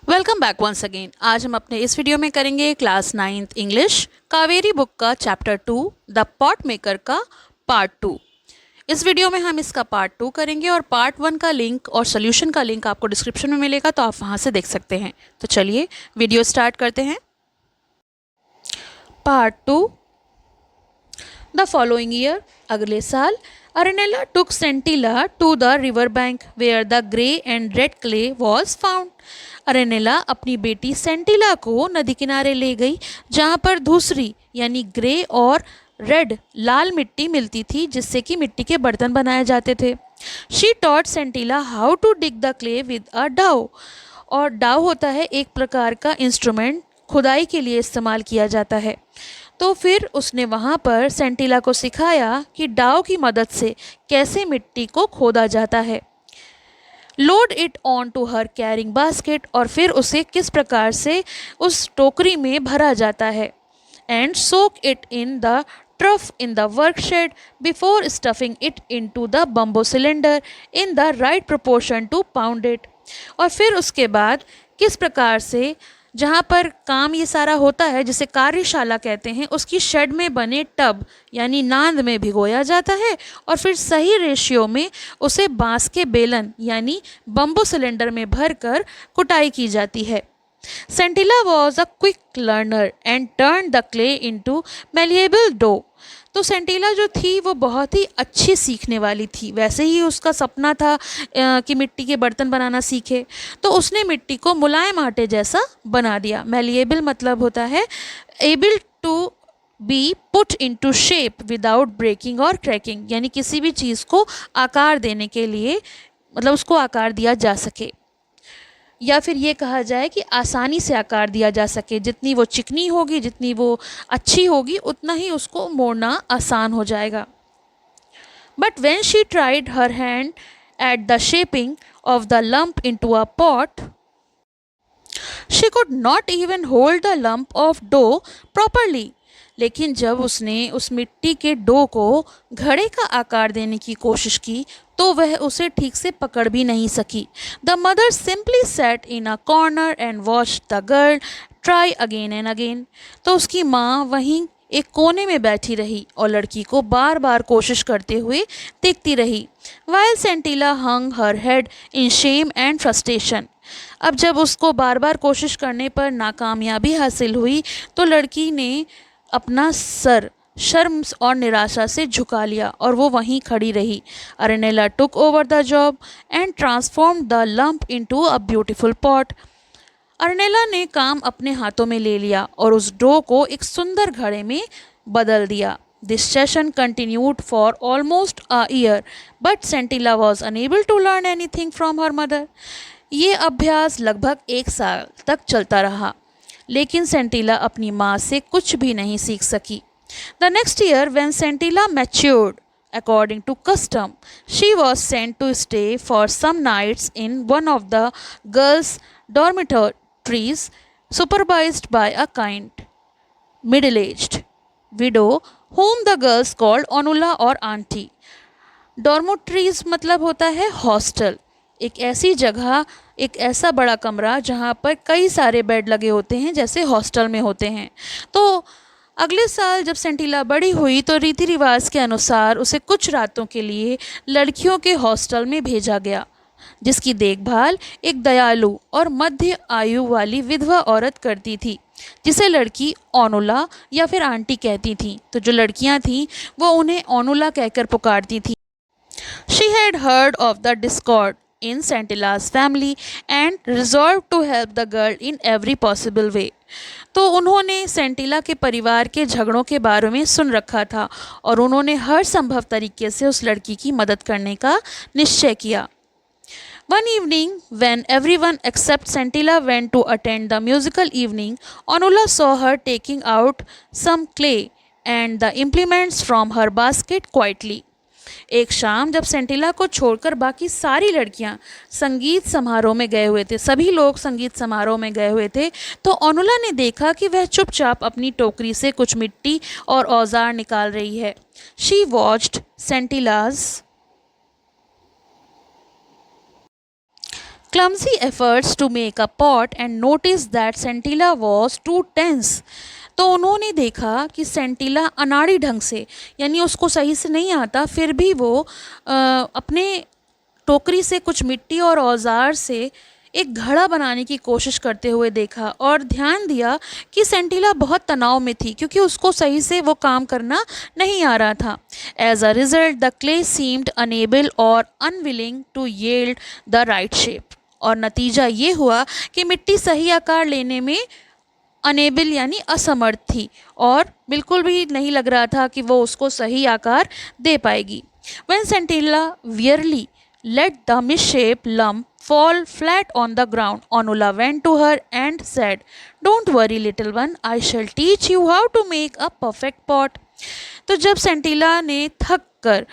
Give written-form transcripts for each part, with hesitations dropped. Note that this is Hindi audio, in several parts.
Welcome back once again. आज हम अपने इस वीडियो में करेंगे class 9th English Kaveri book का चैप्टर 2 द पॉट मेकर का पार्ट 2। इस वीडियो में हम इसका पार्ट 2 करेंगे और पार्ट 1 का लिंक और सोल्यूशन का लिंक आपको डिस्क्रिप्शन में मिलेगा, तो आप वहाँ से देख सकते हैं। तो चलिए वीडियो स्टार्ट करते हैं। पार्ट 2। द फॉलोइंग ईयर, अगले साल, Arenela took Sentila to the river bank where the grey and red clay was found. Arenela अपनी बेटी सेंटिला को नदी किनारे ले गई जहाँ पर धूसरी यानी ग्रे और रेड लाल मिट्टी मिलती थी, जिससे कि मिट्टी के बर्तन बनाए जाते थे। She taught Sentila how to dig the clay with a dao. और डाउ होता है एक प्रकार का इंस्ट्रूमेंट, खुदाई के लिए इस्तेमाल किया जाता है। तो फिर उसने वहाँ पर सेंटिला को सिखाया कि डाव की मदद से कैसे मिट्टी को खोदा जाता है। Load it on to her carrying basket, और फिर उसे किस प्रकार से उस टोकरी में भरा जाता है। And soak it in the trough in the work shed before stuffing it into the bamboo cylinder in the right proportion to pound it. और फिर उसके बाद किस प्रकार से जहाँ पर काम ये सारा होता है, जिसे कार्यशाला कहते हैं, उसकी शेड में बने टब यानी नांद में भिगोया जाता है और फिर सही रेशियो में उसे बांस के बेलन यानी बम्बो सिलेंडर में भरकर कुटाई की जाती है। Sentila was a quick learner and turn the clay into malleable dough. तो सेंटिला जो थी वो बहुत ही अच्छी सीखने वाली थी। वैसे ही उसका सपना था कि मिट्टी के बर्तन बनाना सीखे, तो उसने मिट्टी को मुलायम आटे जैसा बना दिया। मैलिएबल मतलब होता है able to be put into shape without breaking और क्रैकिंग, यानी किसी भी चीज़ को आकार देने के लिए, मतलब उसको आकार दिया जा सके, या फिर ये कहा जाए कि आसानी से आकार दिया जा सके। जितनी वो चिकनी होगी, जितनी वो अच्छी होगी, उतना ही उसको मोड़ना आसान हो जाएगा। But when she tried her hand at the shaping of the lump into a pot, she could not even hold the lump of dough properly. लेकिन जब उसने उस मिट्टी के डो को घड़े का आकार देने की कोशिश की तो वह उसे ठीक से पकड़ भी नहीं सकी। The mother simply set in a corner and watch the girl try again and again. तो उसकी माँ वहीं एक कोने में बैठी रही और लड़की को बार बार कोशिश करते हुए देखती रही। While Sentila hung her head in shame and frustration. अब जब उसको बार बार कोशिश करने पर नाकामयाबी हासिल हुई तो लड़की ने अपना सर शर्म और निराशा से झुका लिया और वो वहीं खड़ी रही। Arenela took over the job and transform the lump into a beautiful pot. Arenela ने काम अपने हाथों में ले लिया और उस डो को एक सुंदर घड़े में बदल दिया। This session continued for almost a year, but Sentila was unable to learn anything from her mother. ये अभ्यास लगभग 1 साल तक चलता रहा, लेकिन सेंटिला अपनी माँ से कुछ भी नहीं सीख सकी। The next year, when Scintilla matured, according to custom, she was sent to stay for some nights in one of the girls' dormitories, supervised by a kind, middle-aged widow whom the girls called Onula or Auntie. Dormitories मतलब होता है हॉस्टल, एक ऐसी जगह, एक ऐसा बड़ा कमरा जहाँ पर कई सारे बेड लगे होते हैं, जैसे हॉस्टल में होते हैं। तो अगले साल जब सेंटिला बड़ी हुई तो रीति रिवाज के अनुसार उसे कुछ रातों के लिए लड़कियों के हॉस्टल में भेजा गया, जिसकी देखभाल एक दयालु और मध्य आयु वाली विधवा औरत करती थी, जिसे लड़की ओनुला या फिर आंटी कहती थीं। तो जो लड़कियां थीं वो उन्हें ओनुला कहकर पुकारती थीं। She had heard of the discord in Scintilla's family and resolved to help the girl in every possible way. तो उन्होंने सेंटिला के परिवार के झगड़ों के बारे में सुन रखा था और उन्होंने हर संभव तरीके से उस लड़की की मदद करने का निश्चय किया। One evening, when everyone except Scintilla went to attend the musical evening, Onula saw her taking out some clay and the implements from her basket quietly. एक शाम जब सेंटिला को छोड़कर बाकी सारी लड़कियां संगीत समारोह में गए हुए थे, सभी लोग संगीत समारोह में गए हुए थे, तो ओनुला ने देखा कि वह चुपचाप अपनी टोकरी से कुछ मिट्टी और औजार निकाल रही है। She watched Sentila's clumsy efforts to make a pot and noticed that Scintilla was too tense. तो उन्होंने देखा कि सेंटिला अनाड़ी ढंग से यानी उसको सही से नहीं आता, फिर भी वो अपने टोकरी से कुछ मिट्टी और औजार से एक घड़ा बनाने की कोशिश करते हुए देखा और ध्यान दिया कि सेंटिला बहुत तनाव में थी क्योंकि उसको सही से वो काम करना नहीं आ रहा था. As a result the clay seemed unable और unwilling to yield the right shape. और नतीजा ये हुआ कि मिट्टी सही आकार लेने में अनेबल यानी असमर्थ थी और बिल्कुल भी नहीं लग रहा था कि वो उसको सही आकार दे पाएगी. When Scintilla wearily let the misshaped lump fall flat on the ground, Onula went to her and said, "Don't worry, little one, I shall teach you how to make a perfect pot." तो जब सेंटिला ने थक कर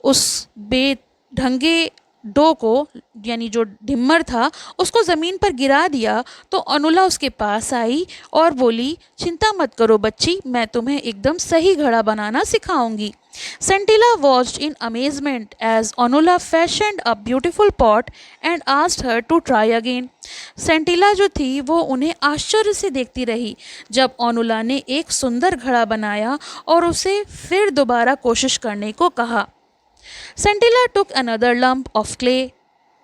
उस बेढंगे डो को यानी जो ढिम्मर था उसको ज़मीन पर गिरा दिया तो अनुला उसके पास आई और बोली, चिंता मत करो बच्ची, मैं तुम्हें एकदम सही घड़ा बनाना सिखाऊंगी. Scintilla watched in amazement as Onula fashioned a beautiful pot and asked her to try again. Scintilla जो थी वो उन्हें आश्चर्य से देखती रही जब ओनुला ने एक सुंदर घड़ा बनाया और उसे फिर दोबारा कोशिश करने को कहा. Scintilla took another lump of clay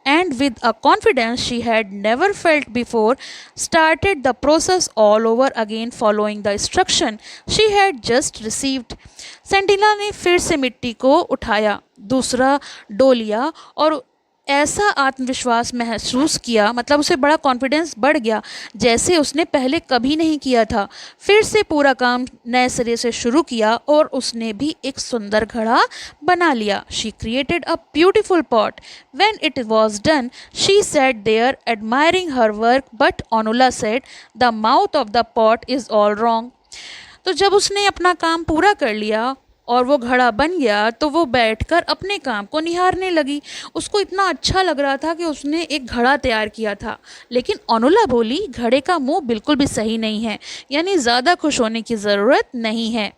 and with a confidence she had never felt before started the process all over again following the instruction she had just received. सेंटिला ने फिर से मिट्टी को उठाया, दूसरा डो लिया और ऐसा आत्मविश्वास महसूस किया, मतलब उसे बड़ा कॉन्फिडेंस बढ़ गया जैसे उसने पहले कभी नहीं किया था. फिर से पूरा काम नए सिरे से शुरू किया और उसने भी एक सुंदर घड़ा बना लिया. She created a beautiful pot. When it was done she sat there admiring her work but Onula said, the mouth of the pot is all wrong. तो जब उसने अपना काम पूरा कर लिया और वो घड़ा बन गया तो वो बैठकर अपने काम को निहारने लगी. उसको इतना अच्छा लग रहा था कि उसने एक घड़ा तैयार किया था. लेकिन ओनुला बोली, घड़े का मुंह बिल्कुल भी सही नहीं है, यानी ज़्यादा खुश होने की ज़रूरत नहीं है.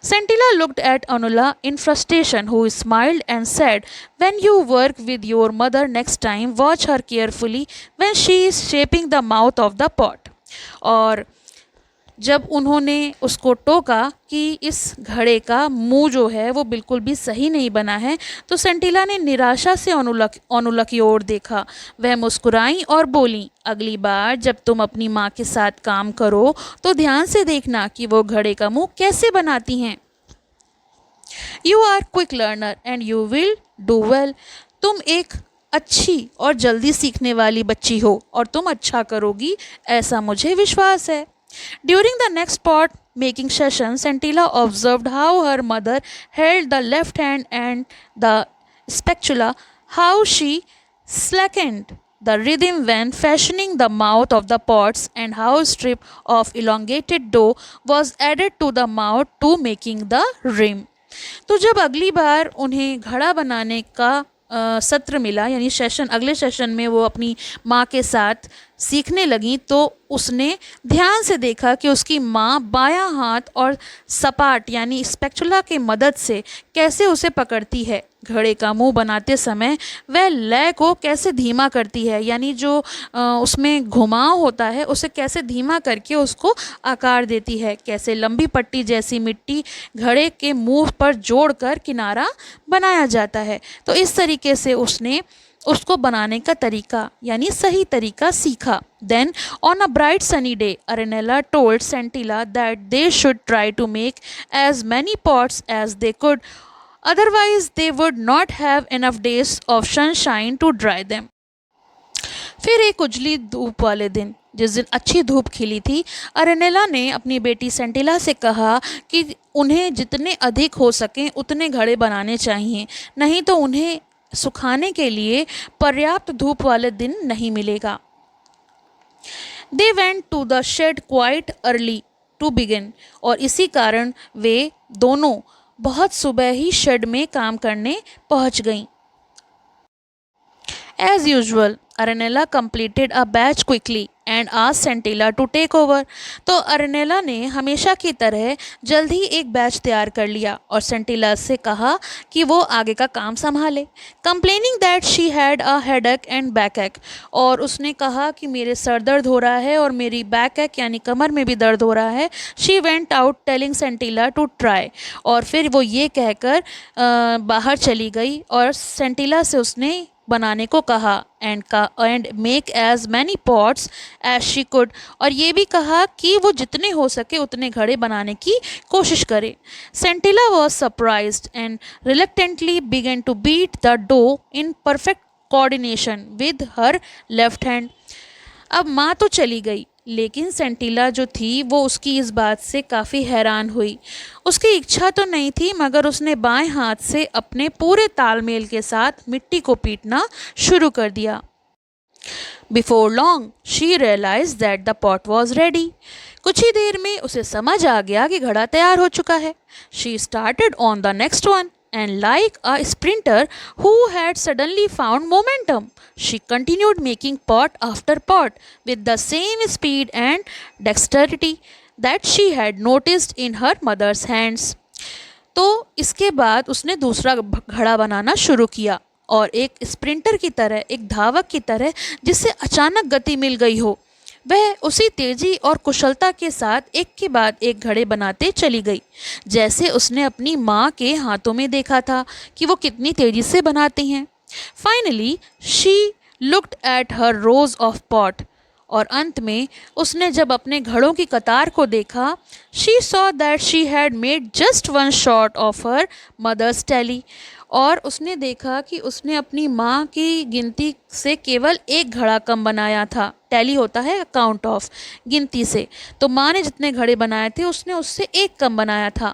Scintilla looked at Onula in frustration, who smiled and said, "When you work with your mother next time, watch her carefully when she is shaping the mouth of the pot." और जब उन्होंने उसको टोका कि इस घड़े का मुंह जो है वो बिल्कुल भी सही नहीं बना है तो सेंटिला ने निराशा से ओनुला की ओर देखा. वह मुस्कुराई और बोली, अगली बार जब तुम अपनी माँ के साथ काम करो तो ध्यान से देखना कि वो घड़े का मुंह कैसे बनाती हैं. You are quick learner and you will do well. तुम एक अच्छी और जल्दी सीखने वाली बच्ची हो और तुम अच्छा करोगी, ऐसा मुझे विश्वास है. During the next pot making session, Scintilla observed how her mother held the left hand and the spatula, how she slackened the rhythm when fashioning the mouth of the pots, and how a strip of elongated dough was added to the mouth to making the rim. तो जब अगली बार उन्हें घड़ा बनाने का सत्र मिला यानी सेशन, अगले सेशन में वो अपनी माँ के साथ सीखने लगी तो उसने ध्यान से देखा कि उसकी माँ बायां हाथ और सपाट यानी स्पैचुला के मदद से कैसे उसे पकड़ती है. घड़े का मुंह बनाते समय वह लय को कैसे धीमा करती है, यानी जो उसमें घुमाव होता है उसे कैसे धीमा करके उसको आकार देती है. कैसे लंबी पट्टी जैसी मिट्टी घड़े के मुंह पर जोड़कर किनारा बनाया जाता है. तो इस तरीके से उसने उसको बनाने का तरीका यानी सही तरीका सीखा. Then on a bright sunny day, Arenella told Scintilla that they should try to make as many pots as they could, otherwise they would not have enough days of sunshine to dry them. फिर एक उजली धूप वाले दिन, जिस दिन अच्छी धूप खिली थी, अरेनेला ने अपनी बेटी सेंटिला से कहा कि उन्हें जितने अधिक हो सकें उतने घड़े बनाने चाहिए, नहीं तो उन्हें सुखाने के लिए पर्याप्त धूप वाले दिन नहीं मिलेगा. They went to the shed quite early to begin, और इसी कारण वे दोनों बहुत सुबह ही शेड में काम करने पहुंच गईं. As usual, Arenella completed a batch quickly and asked Scintilla to take over. तो अर्नेला ने हमेशा की तरह जल्द ही एक बैच तैयार कर लिया और सेंटिला से कहा कि वो आगे का काम संभाले. Complaining that she had a headache and backache, और उसने कहा कि मेरे सर दर्द हो रहा है और मेरी बैकएक यानी कमर में भी दर्द हो रहा है. She went out telling Scintilla to try, और फिर वो ये कहकर बाहर चली गई और सेंटिला से उसने बनाने को कहा and make as many pots as she could, और ये भी कहा कि वो जितने हो सके उतने घड़े बनाने की कोशिश करे. Sentila was surprised and reluctantly began to beat the dough in perfect coordination with her left hand. अब माँ तो चली गई, लेकिन सेंटिला जो थी वो उसकी इस बात से काफ़ी हैरान हुई. उसकी इच्छा तो नहीं थी, मगर उसने बाएं हाथ से अपने पूरे तालमेल के साथ मिट्टी को पीटना शुरू कर दिया. Before long she realize that the pot was ready. कुछ ही देर में उसे समझ आ गया कि घड़ा तैयार हो चुका है. She started on the next one, and like a sprinter who had suddenly found momentum, she continued making pot after pot with the same speed and dexterity that she had noticed in her mother's hands. तो इसके बाद उसने दूसरा घड़ा बनाना शुरू किया और एक स्प्रिंटर की तरह, एक धावक की तरह जिससे अचानक गति मिल गई हो, वह उसी तेजी और कुशलता के साथ एक के बाद एक घड़े बनाते चली गई, जैसे उसने अपनी माँ के हाथों में देखा था कि वो कितनी तेजी से बनाती हैं. Finally she looked at her rose of pot, और अंत में उसने जब अपने घड़ों की कतार को देखा, she saw that she had made just one short of her mother's tally, और उसने देखा कि उसने अपनी माँ की गिनती से केवल एक घड़ा कम बनाया था. टैली होता है अकाउंट ऑफ, गिनती से, तो माँ ने जितने घड़े बनाए थे उसने उससे एक कम बनाया था.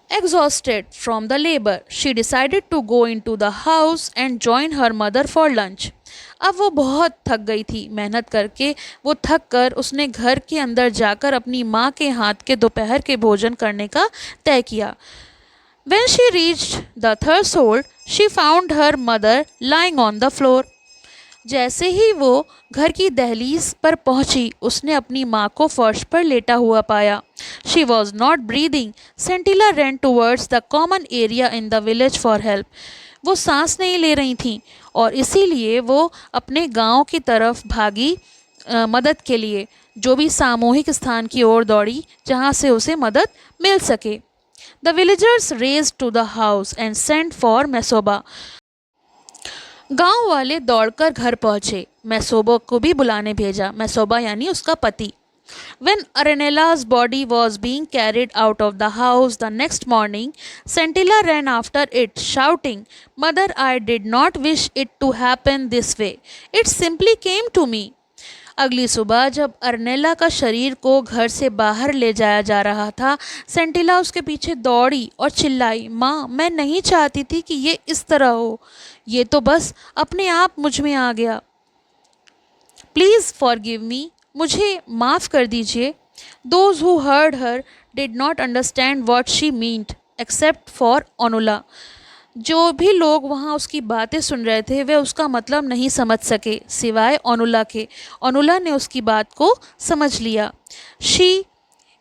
Exhausted from the labor, she decided to go into the house and join her mother for lunch. अब वो बहुत थक गई थी मेहनत करके. वो थक कर उसने घर के अंदर जाकर अपनी माँ के हाथ के दोपहर के भोजन करने का तय किया. When she reached the threshold, she found her mother lying on the floor. जैसे ही वो घर की दहलीज पर पहुंची, उसने अपनी माँ को फर्श पर लेटा हुआ पाया. She was not breathing. Scintilla ran towards the common area in the village for help. वो सांस नहीं ले रही थीं और इसीलिए वो अपने गांव की तरफ भागी मदद के लिए, जो भी सामूहिक स्थान की ओर दौड़ी जहां से उसे मदद मिल सके. The villagers raced to the house and sent for Mesoba. गांव वाले दौड़कर घर पहुंचे. मैसोबा को भी बुलाने भेजा. मैसोबा यानी उसका पति. When Arenella's body was being carried out of the house the next morning, Scintilla ran after it, shouting, "Mother, I did not wish it to happen this way. It simply came to me." अगली सुबह जब अर्नेला का शरीर को घर से बाहर ले जाया जा रहा था, सेंटिला उसके पीछे दौड़ी और चिल्लाई, "माँ, मैं नहीं चाहती थी कि ये इस तरह हो. ये तो बस अपने आप मुझ में आ गया. Please forgive me. मुझे माफ़ कर दीजिए." Those who heard her did not understand what she meant except for Onula. जो भी लोग वहाँ उसकी बातें सुन रहे थे वे उसका मतलब नहीं समझ सके सिवाय ओनुला के. ओनुला ने उसकी बात को समझ लिया. She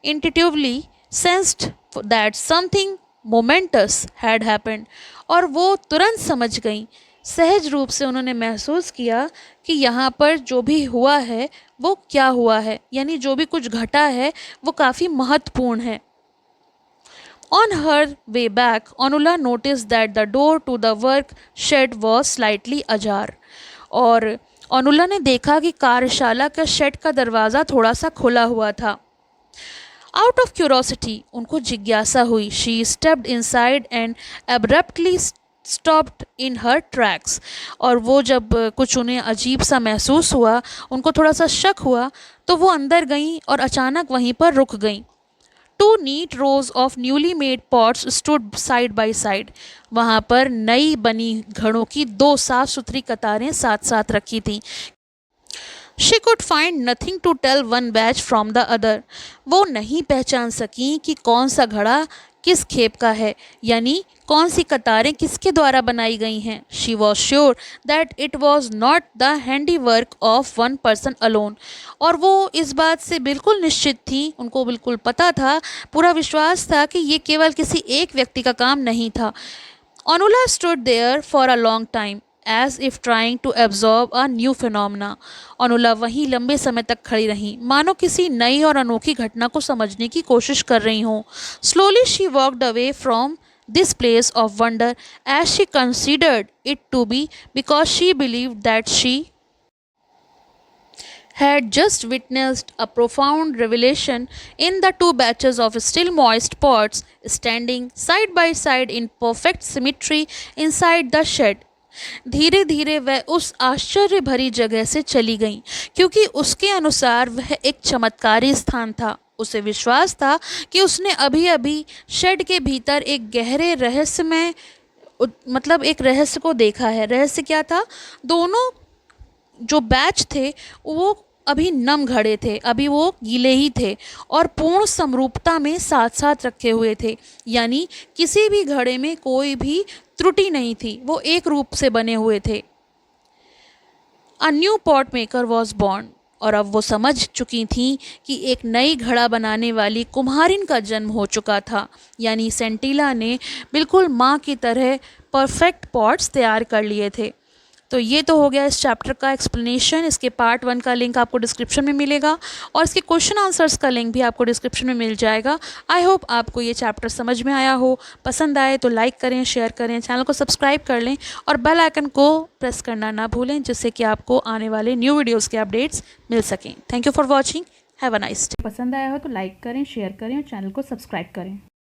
intuitively sensed that something momentous had happened. और वो तुरंत समझ गई. सहज रूप से उन्होंने महसूस किया कि यहाँ पर जो भी हुआ है वो क्या हुआ है, यानी जो भी कुछ घटा है वो काफ़ी महत्वपूर्ण है. On her way back, Onula noticed that the door to the work shed was slightly ajar. और ओनुला ने देखा कि कार्यशाला का शेड का दरवाज़ा थोड़ा सा खुला हुआ था. Out of curiosity, उनको जिज्ञासा हुई. She stepped inside and abruptly stopped in her tracks. और वो जब कुछ उन्हें अजीब सा महसूस हुआ, उनको थोड़ा सा शक हुआ, तो वो अंदर गईं और अचानक वहीं पर रुक गईं. Two neat rows of newly made pots stood side by side. वहाँ पर नई बनी घड़ों की दो साफ सुथरी कतारें साथ साथ रखी थीं. She could find nothing to tell one batch from the other. वो नहीं पहचान सकी कि कौन सा घड़ा किस खेप का है, यानी कौन सी कतारें किसके द्वारा बनाई गई हैं। She was sure that it was not the handy work of one person alone, और वो इस बात से बिल्कुल निश्चित थी, उनको बिल्कुल पता था, पूरा विश्वास था कि ये केवल किसी एक व्यक्ति का काम नहीं था। Onula stood there for a long time, as if trying to absorb a new phenomena. Onula वहीं लंबे समय तक खड़ी रहीं, मानो किसी नई और अनोखी घटना को समझने की कोशिश कर रही हों। Slowly she walked away from this place of wonder, as she considered it to be, because she believed that she had just witnessed a profound revelation in the two batches of still moist pots standing side by side in perfect symmetry inside the shed. धीरे धीरे वह उस आश्चर्य भरी जगह से चली गई, क्योंकि उसके अनुसार वह एक चमत्कारी स्थान था। उसे विश्वास था कि उसने अभी अभी शेड के भीतर एक गहरे रहस्यमय मतलब एक रहस्य को देखा है। रहस्य क्या था? दोनों जो बैच थे वो अभी नम घड़े थे, अभी वो गीले ही थे और पूर्ण समरूपता में साथ साथ रखे हुए थे, यानी किसी भी घड़े में कोई भी त्रुटि नहीं थी, वो एक रूप से बने हुए थे। A new pot maker was born, और अब वो समझ चुकी थी कि एक नई घड़ा बनाने वाली कुम्हारिन का जन्म हो चुका था, यानी सेंटिला ने बिल्कुल माँ की तरह परफेक्ट पॉट्स तैयार कर लिए थे। तो ये तो हो गया इस चैप्टर का एक्सप्लेनेशन। इसके पार्ट 1 का लिंक आपको डिस्क्रिप्शन में मिलेगा और इसके क्वेश्चन आंसर्स का लिंक भी आपको डिस्क्रिप्शन में मिल जाएगा। आई होप आपको ये चैप्टर समझ में आया हो। पसंद आए तो लाइक करें, शेयर करें, चैनल को सब्सक्राइब कर लें और बेल आइकन को प्रेस करना ना भूलें, जिससे कि आपको आने वाले न्यू वीडियोज़ के अपडेट्स मिल सकें। Thank you for watching. Have a nice day. पसंद आया हो तो लाइक करें, शेयर करें और चैनल को सब्सक्राइब करें।